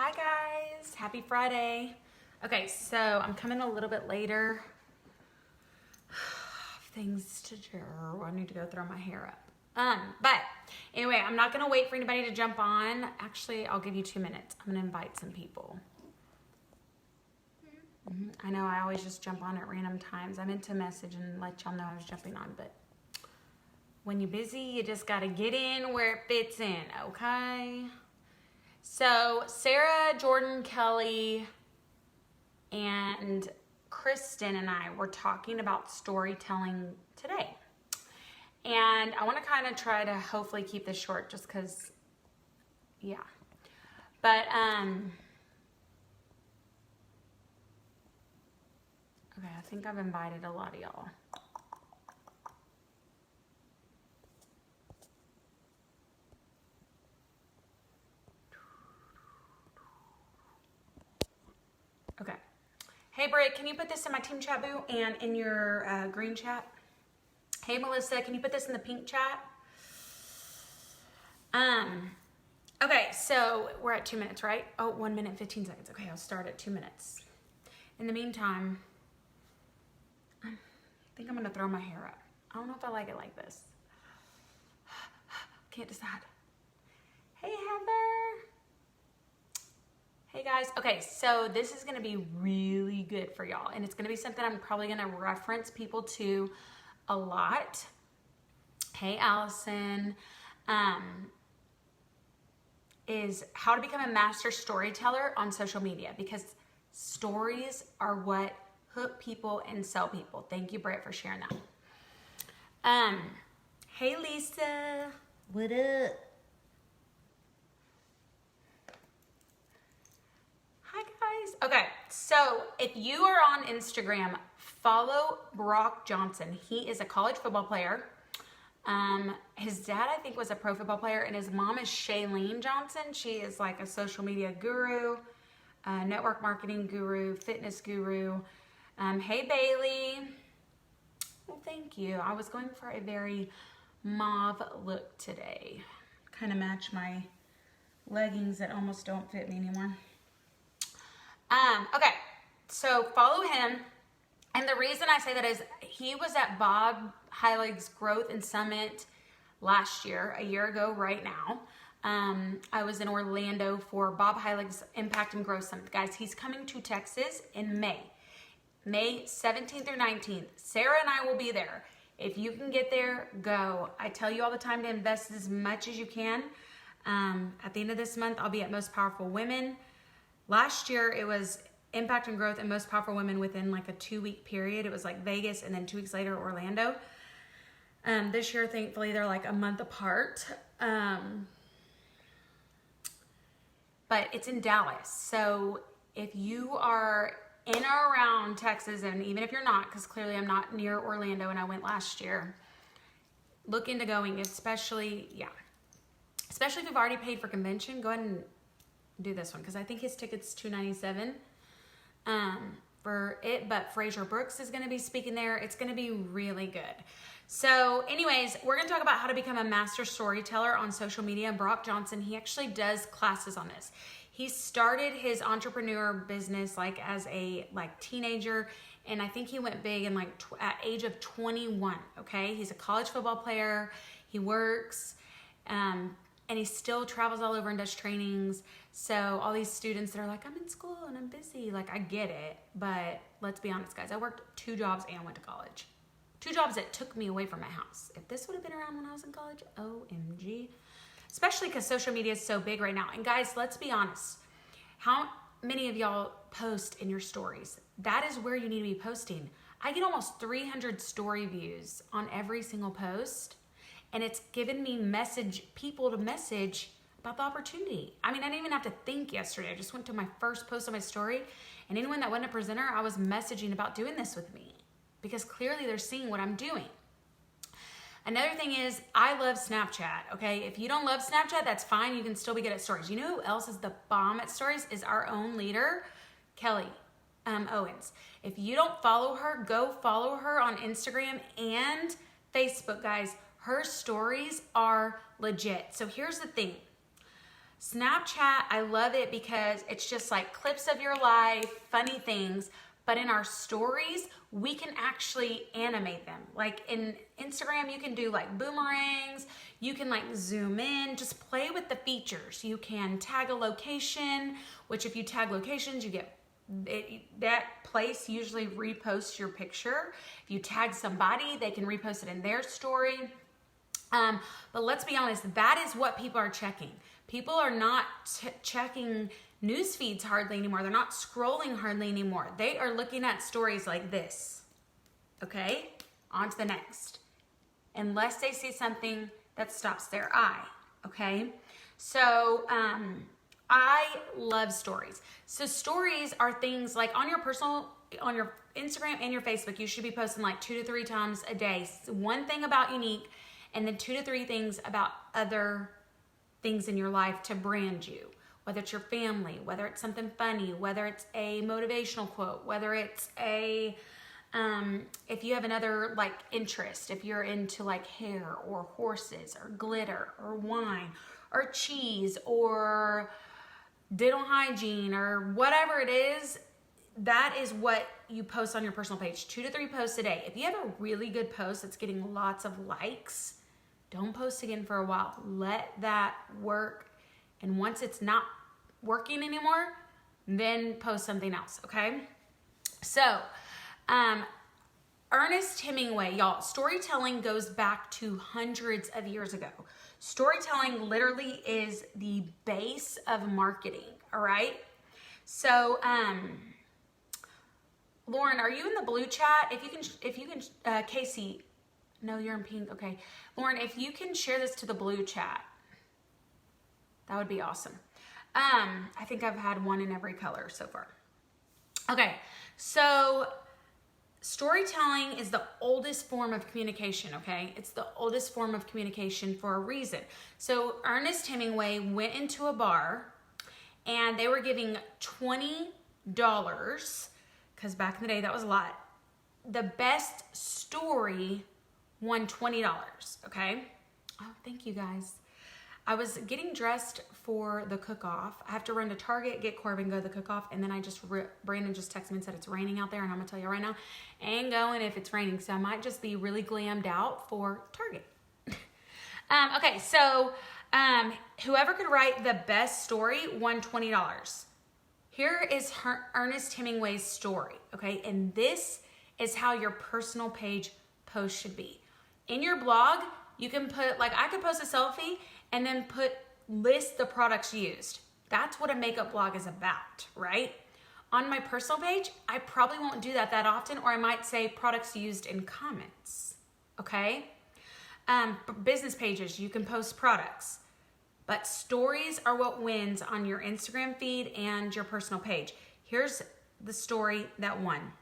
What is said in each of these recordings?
Hi guys, happy Friday. Okay, so I'm coming a little bit later. Things to do. I need to go throw my hair up. But anyway, I'm not gonna wait for anybody to jump on. Actually, I'll give you 2 minutes. I'm gonna invite some people. I know I always just jump on at random times. I meant to message and let y'all know I was jumping on, but when you're busy, you just gotta get in where it fits in, okay? So Sarah, Jordan, Kelly, and Kristen and I were talking about storytelling today. And I want to kind of try to hopefully keep this short just because, yeah. But, okay, I think I've invited a lot of y'all. Okay. Hey, Britt, can you put this in my team chat, boo, and in your green chat? Hey, Melissa, can you put this in the pink chat? Okay, so we're at 2 minutes, right? Oh, 1 minute, 15 seconds. Okay, I'll start at 2 minutes. In the meantime, I think I'm gonna throw my hair up. I don't know if I like it like this. Can't decide. Hey, Heather. Hey guys, okay, so this is gonna be really good for y'all, and it's gonna be something I'm probably gonna reference people to a lot. Hey, Allison, is how to become a master storyteller on social media, because stories are what hook people and sell people. Thank you, Brett, for sharing that. Hey, Lisa, what up? Hi guys. Okay, so if you are on Instagram, follow Brock Johnson. He is a college football player. His dad, I think, was a pro football player, and his mom is Shailene Johnson. She is like a social media guru, network marketing guru, fitness guru. Hey Bailey. Well, thank you. I was going for a very mauve look today. Kind of match my leggings that almost don't fit me anymore. Okay, so follow him. And the reason I say that is he was at Bob Heilig's Growth and Summit last year, a year ago right now. I was in Orlando for Bob Heilig's Impact and Growth Summit. Guys, he's coming to Texas in May 17th through 19th. Sarah and I will be there. If you can get there, go. I tell you all the time to invest as much as you can. At the end of this month, I'll be at Most Powerful Women. Last year, it was Impact and Growth and Most Powerful Women within like a 2-week period. It was like Vegas and then 2 weeks later, Orlando. This year, thankfully, they're like a month apart. But it's in Dallas. So if you are in or around Texas, and even if you're not, because clearly I'm not near Orlando and I went last year, look into going, especially if you've already paid for convention, go ahead and do this one, because I think his ticket's $297 for it, but Fraser Brooks is going to be speaking there. It's going to be really good. So anyways, we're going to talk about how to become a master storyteller on social media. And Brock Johnson, he actually does classes on this. He started his entrepreneur business like as a teenager, and I think he went big in at age of 21. Okay, he's a college football player. He works, and he still travels all over and does trainings. So all these students that are like, I'm in school and I'm busy, like, I get it. But let's be honest, guys. I worked 2 jobs and went to college. 2 jobs that took me away from my house. If this would have been around when I was in college, OMG. Especially because social media is so big right now. And guys, let's be honest. How many of y'all post in your stories? That is where you need to be posting. I get almost 300 story views on every single post. And it's given me people to message about the opportunity. I mean, I didn't even have to think yesterday. I just went to my first post on my story, and anyone that wasn't a presenter, I was messaging about doing this with me, because clearly they're seeing what I'm doing. Another thing is, I love Snapchat, okay? If you don't love Snapchat, that's fine. You can still be good at stories. You know who else is the bomb at stories? Is our own leader, Kelly Owens. If you don't follow her, go follow her on Instagram and Facebook, guys. Her stories are legit. So here's the thing. Snapchat, I love it because it's just like clips of your life, funny things, but in our stories, we can actually animate them. Like in Instagram, you can do like boomerangs, you can like zoom in, just play with the features. You can tag a location, which if you tag locations, you get that place usually reposts your picture. If you tag somebody, they can repost it in their story. But let's be honest, that is what people are checking. People are not checking news feeds hardly anymore. They're not scrolling hardly anymore. They are looking at stories like this. Okay, on to the next. Unless they see something that stops their eye. Okay, so I love stories. So stories are things like on your Instagram and your Facebook, you should be posting like 2 to 3 times a day. One thing about Younique, and then 2 to 3 things about other things in your life to brand you. Whether it's your family, whether it's something funny, whether it's a motivational quote, whether it's a, if you have another like interest, if you're into like hair or horses or glitter or wine or cheese or dental hygiene or whatever it is, that is what you post on your personal page. 2 to 3 posts a day. If you have a really good post that's getting lots of likes, don't post again for a while. Let that work. And once it's not working anymore, then post something else, okay? So, Ernest Hemingway, y'all, storytelling goes back to hundreds of years ago. Storytelling literally is the base of marketing, all right? So, Lauren, are you in the blue chat? If you can, Casey, no, you're in pink, okay. Lauren, if you can share this to the blue chat, that would be awesome. I think I've had one in every color so far. Okay, so storytelling is the oldest form of communication, okay? It's the oldest form of communication for a reason. So Ernest Hemingway went into a bar and they were giving $20, because back in the day that was a lot. The best story won $20, okay? Oh, thank you guys. I was getting dressed for the cook-off. I have to run to Target, get Corbin, go to the cook-off, and then Brandon just texted me and said it's raining out there, and I'm gonna tell you right now, ain't going if it's raining, so I might just be really glammed out for Target. Okay, so whoever could write the best story won $20. Here is Ernest Hemingway's story, okay? And this is how your personal page post should be. In your blog, you can put, like I could post a selfie and then list the products used. That's what a makeup blog is about, right? On my personal page, I probably won't do that often, or I might say products used in comments, okay? Business pages, you can post products. But stories are what wins on your Instagram feed and your personal page. Here's the story that won.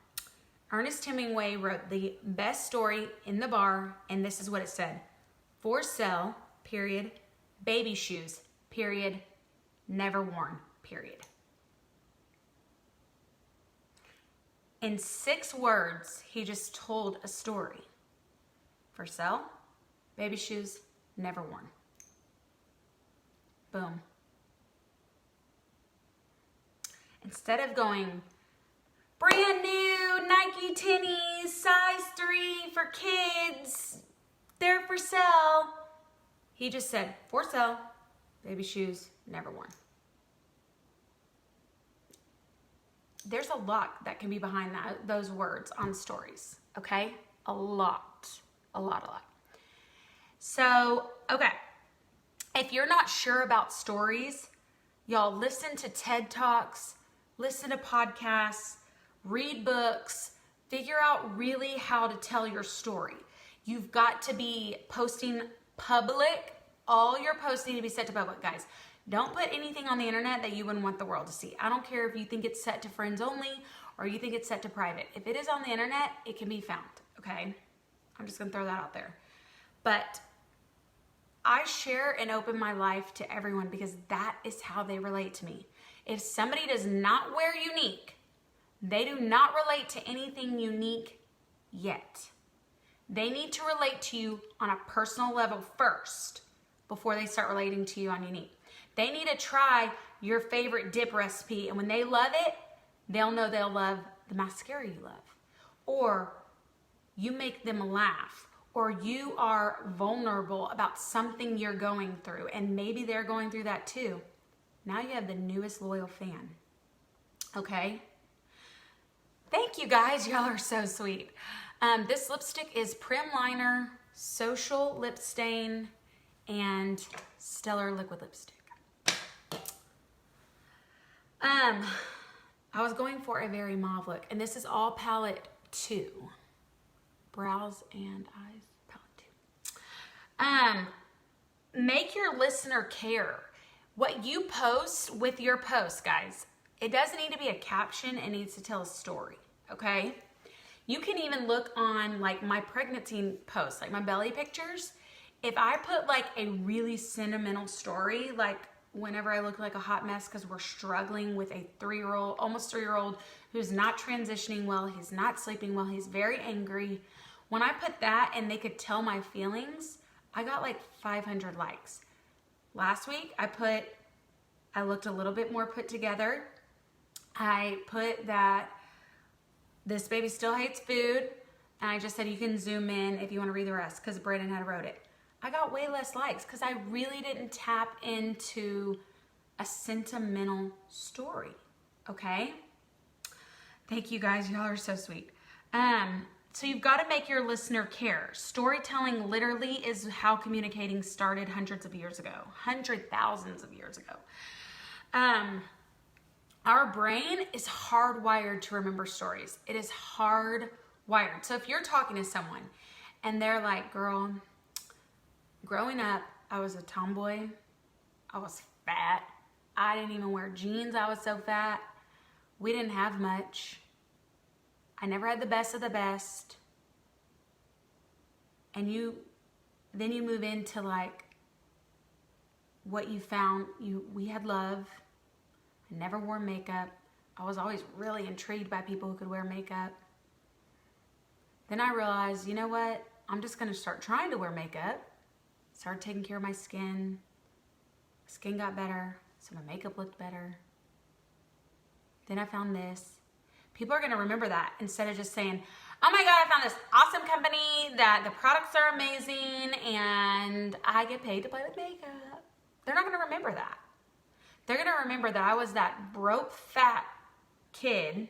Ernest Hemingway wrote the best story in the bar, and this is what it said. For sale, period, baby shoes, period, never worn, period. In 6 words, he just told a story. For sale, baby shoes, never worn. Boom. Instead of going, brand new Nike tinnies, size 3 for kids, they're for sale. He just said, for sale, baby shoes, never worn. There's a lot that can be behind those words on stories, okay? A lot. So, okay. If you're not sure about stories, y'all listen to TED Talks, listen to podcasts, read books, figure out really how to tell your story. You've got to be posting public. All your posts need to be set to public, guys. Don't put anything on the internet that you wouldn't want the world to see. I don't care if you think it's set to friends only or you think it's set to private. If it is on the internet, it can be found, okay? I'm just gonna throw that out there. But I share and open my life to everyone because that is how they relate to me. If somebody does not wear Younique, they do not relate to anything unique yet. They need to relate to you on a personal level first before they start relating to you on Younique. They need to try your favorite dip recipe, and when they love it, they'll know they'll love the mascara you love. Or you make them laugh, or you are vulnerable about something you're going through, and maybe they're going through that too. Now you have the newest loyal fan. Okay? Thank you guys. Y'all are so sweet. This lipstick is Prim Liner, Social Lip Stain, and Stellar Liquid Lipstick. I was going for a very mauve look, and this is all palette 2. Brows and eyes, palette 2. Make your listener care. What you post with your post, guys, it doesn't need to be a caption, it needs to tell a story, okay? You can even look on like my pregnancy posts, like my belly pictures. If I put like a really sentimental story, like whenever I look like a hot mess because we're struggling with a 3-year-old, almost 3-year-old who's not transitioning well, he's not sleeping well, he's very angry. When I put that and they could tell my feelings, I got like 500 likes. Last week I looked a little bit more put together. I put that this baby still hates food, and I just said you can zoom in if you want to read the rest because Brayden had wrote it. I got way less likes because I really didn't tap into a sentimental story, okay? Thank you guys, y'all are so sweet. So you've got to make your listener care. Storytelling literally is how communicating started hundreds of years ago, thousands of years ago. Our brain is hardwired to remember stories. It is hardwired. So if you're talking to someone and they're like, girl, growing up, I was a tomboy. I was fat. I didn't even wear jeans. I was so fat. We didn't have much. I never had the best of the best. And then you move into like what you found. We had love. I never wore makeup. I was always really intrigued by people who could wear makeup. Then I realized, you know what? I'm just gonna start trying to wear makeup. Started taking care of my skin. Skin got better, so my makeup looked better. Then I found this. People are gonna remember that instead of just saying, oh my God, I found this awesome company that the products are amazing and I get paid to play with makeup. They're not gonna remember that. They're gonna remember that I was that broke, fat kid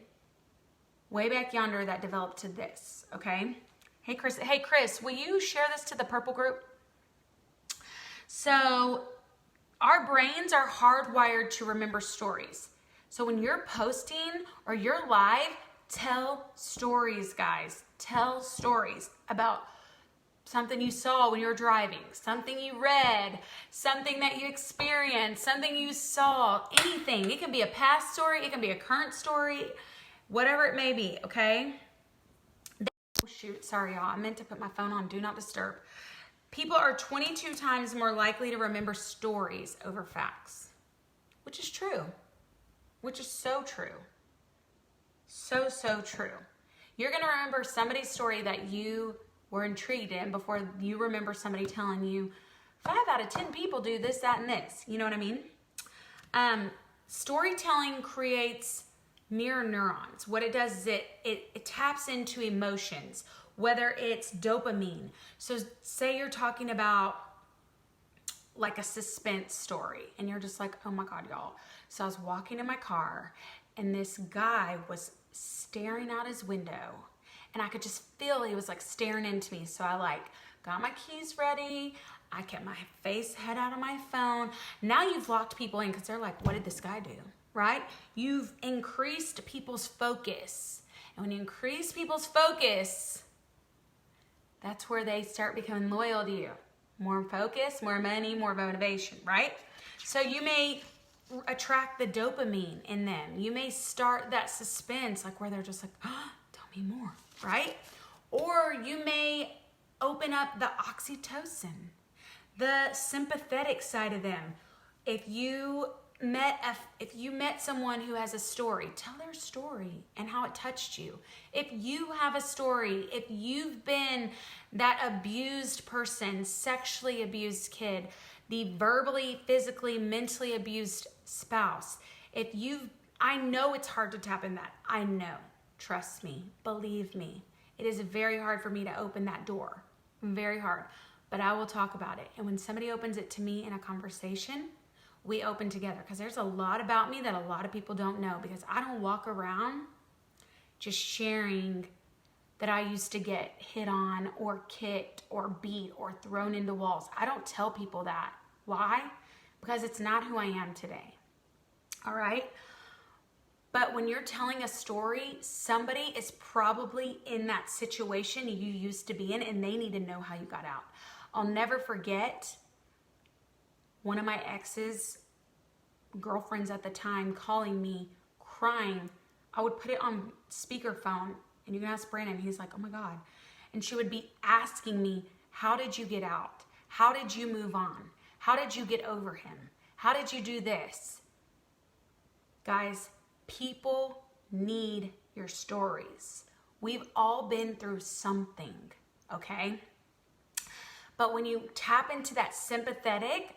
way back yonder that developed to this, okay? Hey Chris, will you share this to the purple group? So our brains are hardwired to remember stories. So when you're posting or you're live, tell stories, guys. Tell stories about something you saw when you were driving, something you read, something that you experienced, something you saw, anything. It can be a past story, it can be a current story, whatever it may be, okay? Oh shoot, sorry y'all, I meant to put my phone on Do Not Disturb. People are 22 times more likely to remember stories over facts, which is true, which is so true. So true. You're gonna remember somebody's story that you were intrigued in before you remember somebody telling you 5 out of 10 people do this, that, and this. You know what I mean? Storytelling creates mirror neurons. What it does is it taps into emotions, whether it's dopamine. So say you're talking about like a suspense story and you're just like, oh my God, y'all. So I was walking in my car and this guy was staring out his window and I could just feel he was like staring into me. So I like got my keys ready. I kept my head out of my phone. Now you've locked people in because they're like, what did this guy do? Right? You've increased people's focus. And when you increase people's focus, that's where they start becoming loyal to you. More focus, more money, more motivation, right? So you may attract the dopamine in them. You may start that suspense, like where they're just like, oh, tell me more, right? Or you may open up the oxytocin, the sympathetic side of them. If you met someone who has a story, tell their story and how it touched you. If you have a story, if you've been that abused person, sexually abused kid, the verbally, physically, mentally abused spouse. I know it's hard to tap in that. I know. Trust me. Believe me. It is very hard for me to open that door. Very hard. But I will talk about it. And when somebody opens it to me in a conversation, we open together. Because there's a lot about me that a lot of people don't know. Because I don't walk around just sharing that I used to get hit on or kicked or beat or thrown into walls. I don't tell people that. Why? Because it's not who I am today. All right? But when you're telling a story, somebody is probably in that situation you used to be in, and they need to know how you got out. I'll never forget one of my ex's girlfriends at the time calling me, crying. I would put it on speakerphone, and you can ask Brandon. He's like, oh my God. And she would be asking me, how did you get out? How did you move on? How did you get over him? How did you do this? Guys, people need your stories. We've all been through something, okay? But when you tap into that sympathetic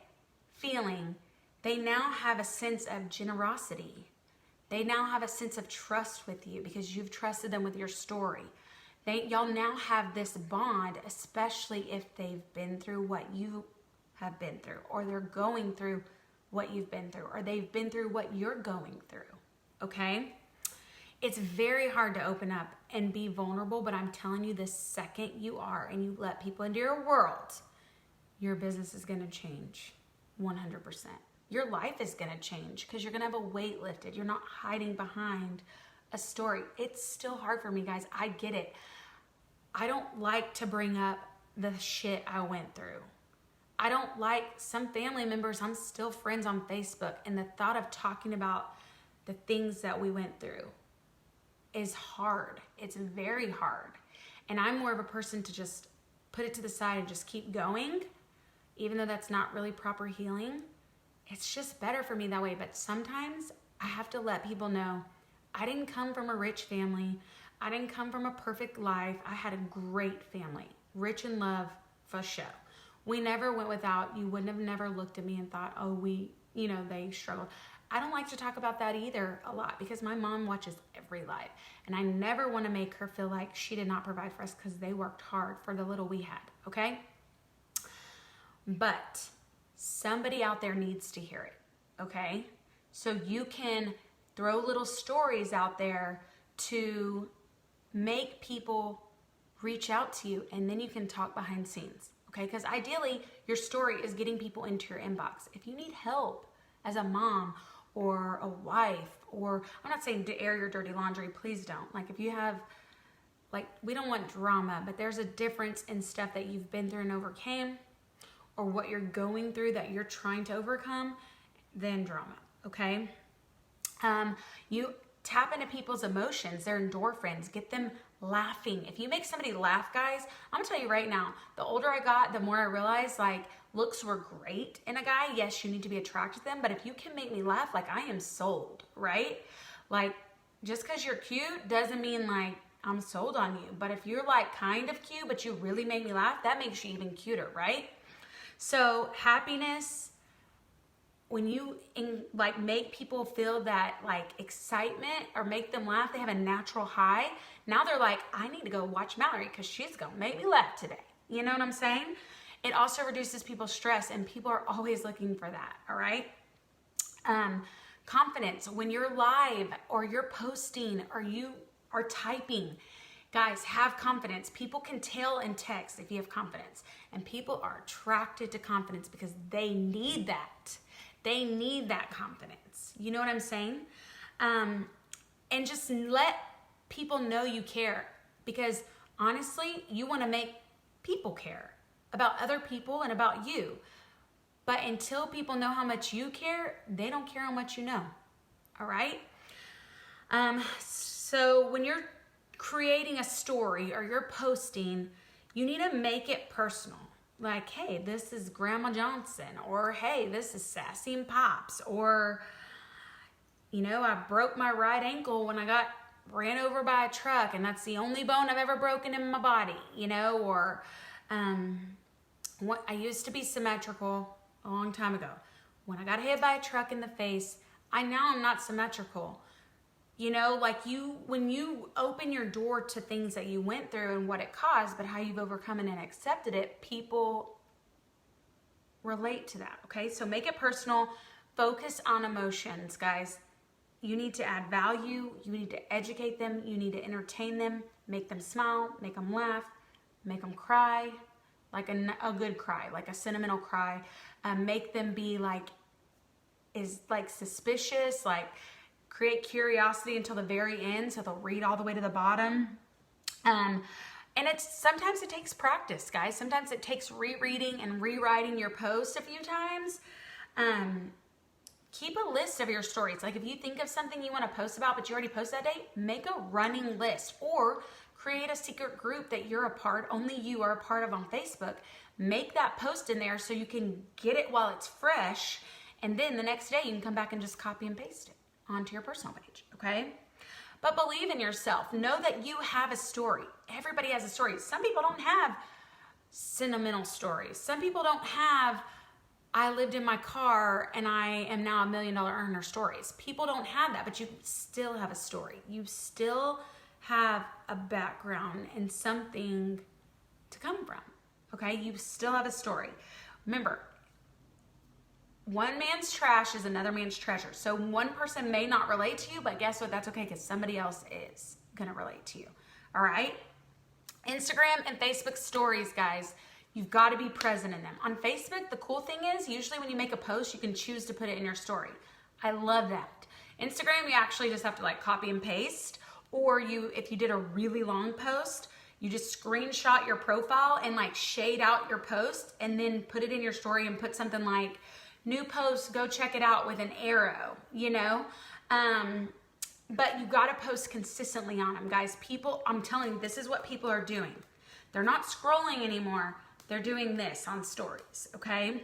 feeling, they now have a sense of generosity. They now have a sense of trust with you because you've trusted them with your story. Y'all now have this bond, especially if they've been through what you have been through, or they're going through what you've been through, or they've been through what you're going through, okay? It's very hard to open up and be vulnerable, but I'm telling you, the second you are and you let people into your world, your business is going to change 100%. Your life is going to change because you're going to have a weight lifted. You're not hiding behind a story. It's still hard for me, guys. I get it. I don't like to bring up the shit I went through. I don't like some family members. I'm still friends on Facebook, and the thought of talking about the things that we went through is hard. It's very hard. And I'm more of a person to just put it to the side and just keep going, even though that's not really proper healing. It's just better for me that way. But sometimes I have to let people know I didn't come from a rich family. I didn't come from a perfect life. I had a great family, rich in love for sure. We never went without. You wouldn't have never looked at me and thought, oh, they struggled. I don't like to talk about that either a lot because my mom watches every live, and I never want to make her feel like she did not provide for us because they worked hard for the little we had, okay? But somebody out there needs to hear it, okay? So you can throw little stories out there to make people reach out to you, and then you can talk behind scenes, okay? Because ideally, your story is getting people into your inbox. If you need help as a mom or a wife, or I'm not saying to air your dirty laundry, please don't. Like if you have, we don't want drama, but there's a difference in stuff that you've been through and overcame, or what you're going through that you're trying to overcome, than drama, okay? You tap into people's emotions, their endorphins, get them laughing. If you make somebody laugh, guys, I'm gonna tell you right now, the older I got, the more I realized looks were great in a guy. Yes, you need to be attracted to them, but if you can make me laugh, I am sold, right? Just because you're cute doesn't mean I'm sold on you. But if you're kind of cute, but you really make me laugh, that makes you even cuter, right? So happiness, when you make people feel that excitement or make them laugh, they have a natural high. Now they're I need to go watch Mallory because she's gonna make me laugh today. You know what I'm saying? It also reduces people's stress, and people are always looking for that, all right? Confidence, when you're live or you're posting or you are typing, guys, have confidence. People can tell in text if you have confidence, and people are attracted to confidence because they need that. They need that confidence. You know what I'm saying? And just let people know you care, because honestly, you want to make people care about other people and about you. But until people know how much you care, they don't care how much you know. All right? So when you're creating a story or you're posting, you need to make it personal. Hey, this is Grandma Johnson, or hey, this is Sassy and Pops, or I broke my right ankle when I got ran over by a truck, and that's the only bone I've ever broken in my body, or what I used to be symmetrical. a long time ago. When I got hit by a truck in the face, I'm not symmetrical. You know, like when you open your door to things that you went through and what it caused, but how you've overcome it and accepted it, people relate to that, okay? So make it personal. Focus on emotions, guys. You need to add value. You need to educate them. You need to entertain them, make them smile, make them laugh, make them cry, like a good cry, like a sentimental cry. Make them be like suspicious, like create curiosity until the very end, so they'll read all the way to the bottom. And sometimes it takes practice, guys. Sometimes it takes rereading and rewriting your post a few times. Keep a list of your stories. Like if you think of something you want to post about, but you already posted that day, make a running list or create a secret group that you're a part, only you are a part of on Facebook. Make that post in there so you can get it while it's fresh. And then the next day you can come back and just copy and paste it onto your personal page, okay? But believe in yourself. Know that you have a story. Everybody has a story. Some people don't have sentimental stories. Some people don't have, I lived in my car and I am now $1 million earner stories. People don't have that, but you still have a story. You still have a background and something to come from, okay? You still have a story. Remember, one man's trash is another man's treasure. So one person may not relate to you, but guess what? That's okay because somebody else is going to relate to you. All right? Instagram and Facebook stories, guys. You've got to be present in them. On Facebook, the cool thing is usually when you make a post, you can choose to put it in your story. I love that. Instagram, you actually just have to like copy and paste, or if you did a really long post, you just screenshot your profile and like shade out your post and then put it in your story and put something like, new post, go check it out with an arrow, you know? But you gotta post consistently on them, guys. People, I'm telling you, this is what people are doing. They're not scrolling anymore. They're doing this on stories, okay?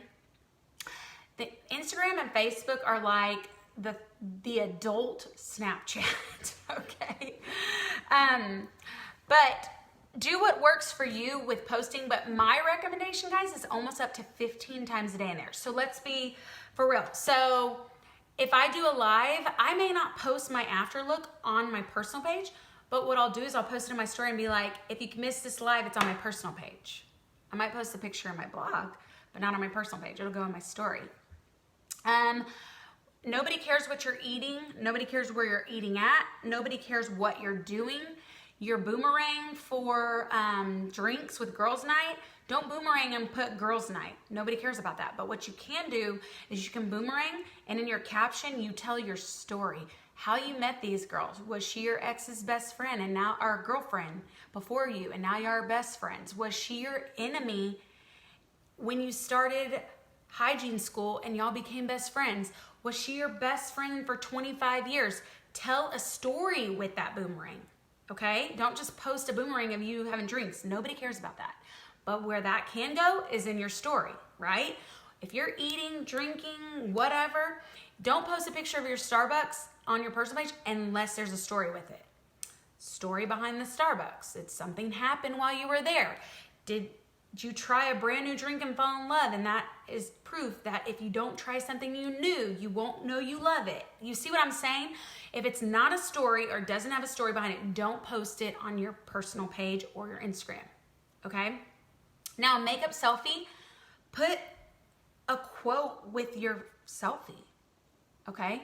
The Instagram and Facebook are like the adult Snapchat, okay? But do what works for you with posting, but my recommendation, guys, is almost up to 15 times a day in there. So let's be for real. So if I do a live, I may not post my after look on my personal page, but what I'll do is I'll post it in my story and be like, if you missed this live, it's on my personal page. I might post a picture in my blog, but not on my personal page. It'll go in my story. Nobody cares what you're eating. Nobody cares where you're eating at. Nobody cares what you're doing. Your boomerang for drinks with girls' night, don't boomerang and put girls' night. Nobody cares about that. But what you can do is you can boomerang, and in your caption, you tell your story. How you met these girls. Was she your ex's best friend and now our girlfriend before you, and now you're best friends? Was she your enemy when you started hygiene school and y'all became best friends? Was she your best friend for 25 years? Tell a story with that boomerang. Okay? Don't just post a boomerang of you having drinks. Nobody cares about that. But where that can go is in your story, right? If you're eating, drinking, whatever, don't post a picture of your Starbucks on your personal page unless there's a story with it. Story behind the Starbucks. It's something happened while you were there. Did you try a brand new drink and fall in love? And that is proof that if you don't try something new, you won't know you love it. You see what I'm saying? If it's not a story or doesn't have a story behind it, don't post it on your personal page or your Instagram, okay? Now, makeup selfie, put a quote with your selfie, okay?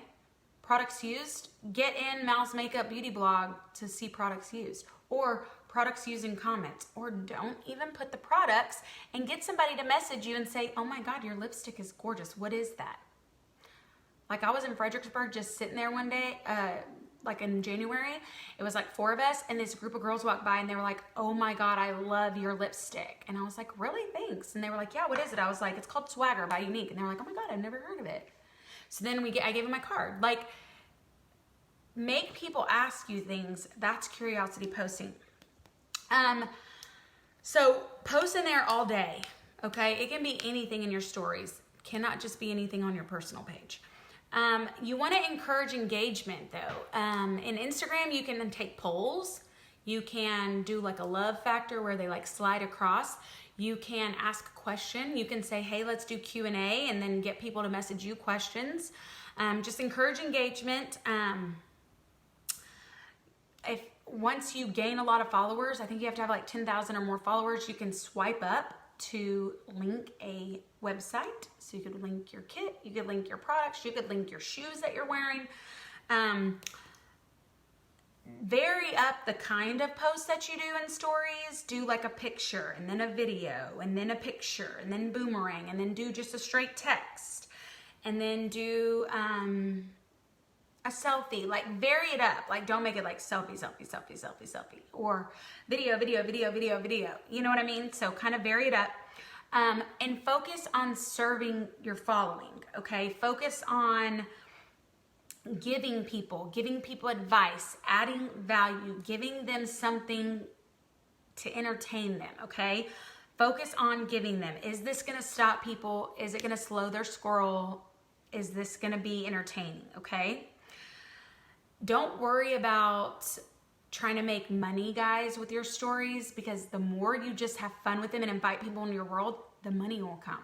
Products used, get in Mal's Makeup Beauty blog to see products used, or products used in comments, or don't even put the products and get somebody to message you and say, oh my God, your lipstick is gorgeous. What is that? Like I was in Fredericksburg just sitting there one day, like in January, it was like 4 of us, and this group of girls walked by and they were like, oh my God, I love your lipstick. And I was like, really? Thanks. And they were like, yeah, what is it? I was like, it's called Swagger by Younique. And they were like, oh my God, I've never heard of it. So then I gave them my card. Like, make people ask you things. That's curiosity posting. So post in there all day, okay? It can be anything in your stories. Cannot just be anything on your personal page. You want to encourage engagement though. In Instagram, you can take polls. You can do like a love factor where they like slide across. You can ask a question. You can say, hey, let's do Q&A, and then get people to message you questions. Just encourage engagement. If once you gain a lot of followers, I think you have to have like 10,000 or more followers, you can swipe up to link a website. So you could link your kit, you could link your products, you could link your shoes that you're wearing. Vary up the kind of posts that you do in stories. Do like a picture and then a video and then a picture and then boomerang and then do just a straight text and then do a selfie. Like vary it up. Like don't make it like selfie, selfie, selfie, selfie, selfie, or video, video, video, video, video. You know what I mean? So kind of vary it up. And focus on serving your following, okay? Focus on giving people advice, adding value, giving them something to entertain them, okay? Focus on giving them. Is this gonna stop people? Is it gonna slow their scroll? Is this gonna be entertaining, okay? Don't worry about trying to make money, guys, with your stories, because the more you just have fun with them and invite people into your world, the money will come.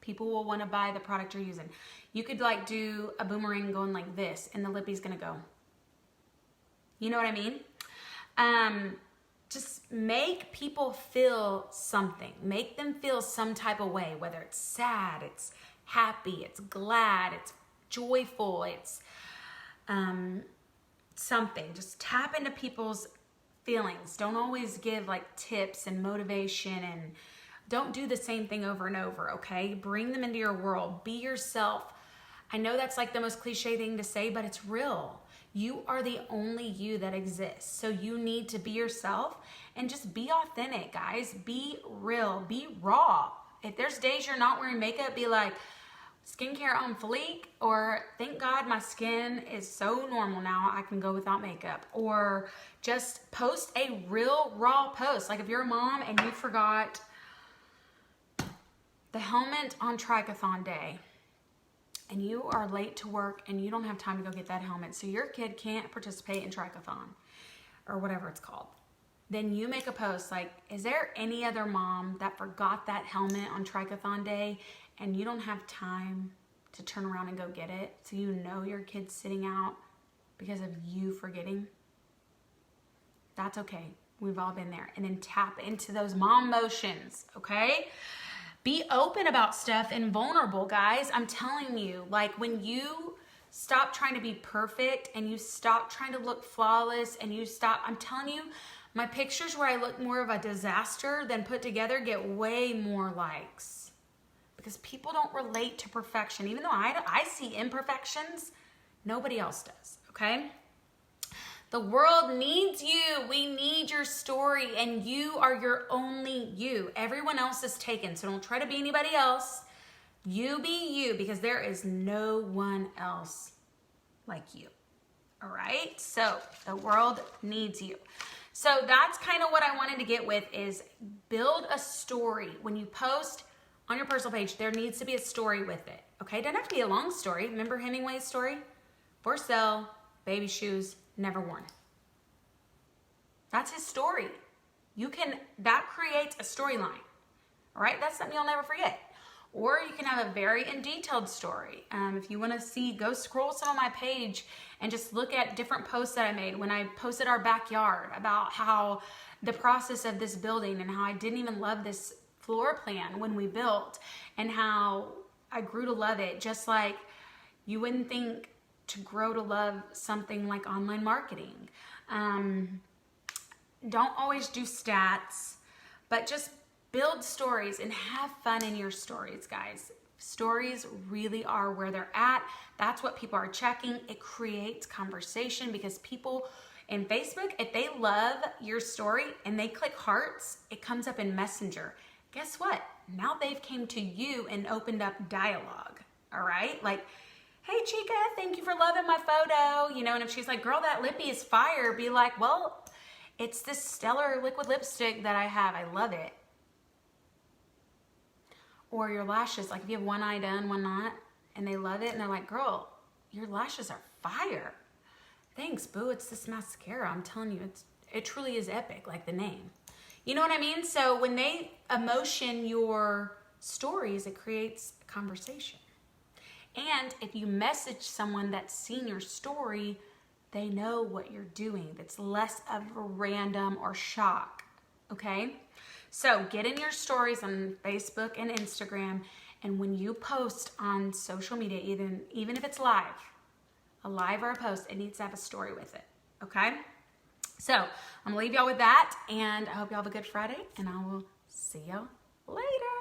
People will want to buy the product you're using. You could like do a boomerang going like this and the lippy's gonna go. You know what I mean? Just make people feel something. Make them feel some type of way, whether it's sad, it's happy, it's glad, it's joyful, it's something. Just tap into people's feelings. Don't always give like tips and motivation, and don't do the same thing over and over, okay? Bring them into your world. Be yourself. I know that's like the most cliche thing to say, but it's real. You are the only you that exists. So you need to be yourself and just be authentic, guys. Be real, be raw. If there's days you're not wearing makeup, be like, skincare on fleek, or thank God my skin is so normal now I can go without makeup. Or just post a real raw post. Like if you're a mom and you forgot the helmet on triathlon day and you are late to work and you don't have time to go get that helmet, so your kid can't participate in triathlon or whatever it's called, then you make a post like, is there any other mom that forgot that helmet on triathlon day and you don't have time to turn around and go get it, so you know your kid's sitting out because of you forgetting? That's okay. We've all been there. And then tap into those mom motions, okay? Be open about stuff and vulnerable, guys. I'm telling you, like when you stop trying to be perfect and you stop trying to look flawless and you stop, I'm telling you, my pictures where I look more of a disaster than put together get way more likes. Because people don't relate to perfection. Even though I see imperfections, nobody else does, okay? The world needs you. We need your story, and you are your only you. Everyone else is taken, so don't try to be anybody else. You be you, because there is no one else like you, all right? So the world needs you. So that's kind of what I wanted to get with, is build a story. When you post on your personal page, there needs to be a story with it, okay? It doesn't have to be a long story. Remember Hemingway's story? For sale, baby shoes, never worn. That's his story. That creates a storyline, all right? That's something you'll never forget. Or you can have a very detailed story. If you want to see, go scroll some of my page and just look at different posts that I made when I posted our backyard, about how the process of this building and how I didn't even love this floor plan when we built, and how I grew to love it. Just like you wouldn't think to grow to love something like online marketing. Don't always do stats, but just build stories and have fun in your stories, guys. Stories really are where they're at. That's what people are checking. It creates conversation, because people in Facebook, if they love your story and they click hearts, it comes up in Messenger. Guess what? Now they've came to you and opened up dialogue, all right? Like, hey, Chica, thank you for loving my photo. You know, and if she's like, girl, that lippy is fire, be like, well, it's this stellar liquid lipstick that I have. I love it. Or your lashes, like if you have one eye done, one not, and they love it, and they're like, girl, your lashes are fire. Thanks, boo, it's this mascara. I'm telling you, it truly is epic, like the name. You know what I mean? So when they emotion your stories, it creates a conversation. And if you message someone that's seen your story, they know what you're doing. It's less of a random or shock, okay? So get in your stories on Facebook and Instagram, and when you post on social media, even if it's live, a live or a post, it needs to have a story with it, okay? So I'm gonna leave y'all with that, and I hope y'all have a good Friday, and I will see y'all later.